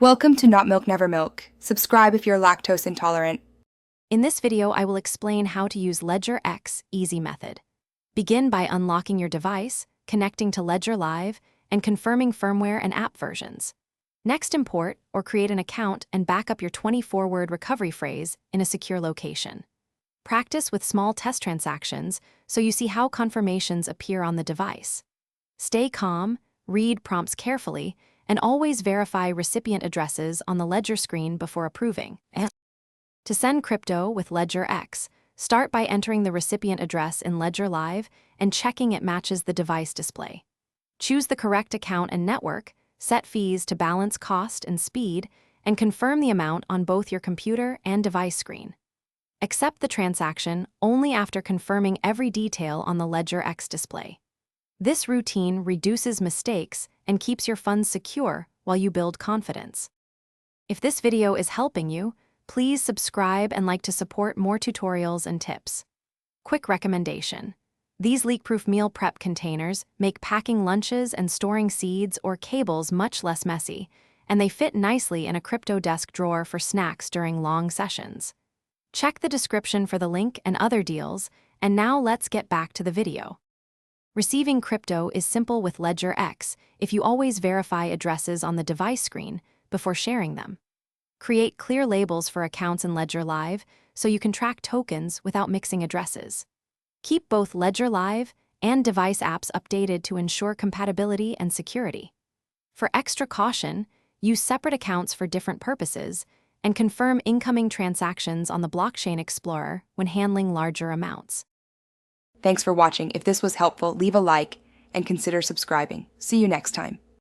Welcome to Not Milk Never Milk. Subscribe if you're lactose intolerant. In this video, I will explain how to use Ledger X Easy method. Begin by unlocking your device, connecting to Ledger Live, and confirming firmware and app versions. Next, import or create an account and back up your 24-word recovery phrase in a secure location. Practice with small test transactions so you see how confirmations appear on the device. Stay calm, read prompts carefully, and always verify recipient addresses on the Ledger screen before approving. To send crypto with Ledger X, start by entering the recipient address in Ledger Live and checking it matches the device display. Choose the correct account and network, set fees to balance cost and speed, and confirm the amount on both your computer and device screen. Accept the transaction only after confirming every detail on the Ledger X display. This routine reduces mistakes and keeps your funds secure while you build confidence. If this video is helping you, please subscribe and like to support more tutorials and tips. Quick recommendation: these leak-proof meal prep containers make packing lunches and storing seeds or cables much less messy, and they fit nicely in a crypto desk drawer for snacks during long sessions. Check the description for the link and other deals, and now let's get back to the video. Receiving crypto is simple with Ledger X if you always verify addresses on the device screen before sharing them. Create clear labels for accounts in Ledger Live so you can track tokens without mixing addresses. Keep both Ledger Live and device apps updated to ensure compatibility and security. For extra caution, use separate accounts for different purposes and confirm incoming transactions on the Blockchain Explorer when handling larger amounts. Thanks for watching. If this was helpful, leave a like and consider subscribing. See you next time.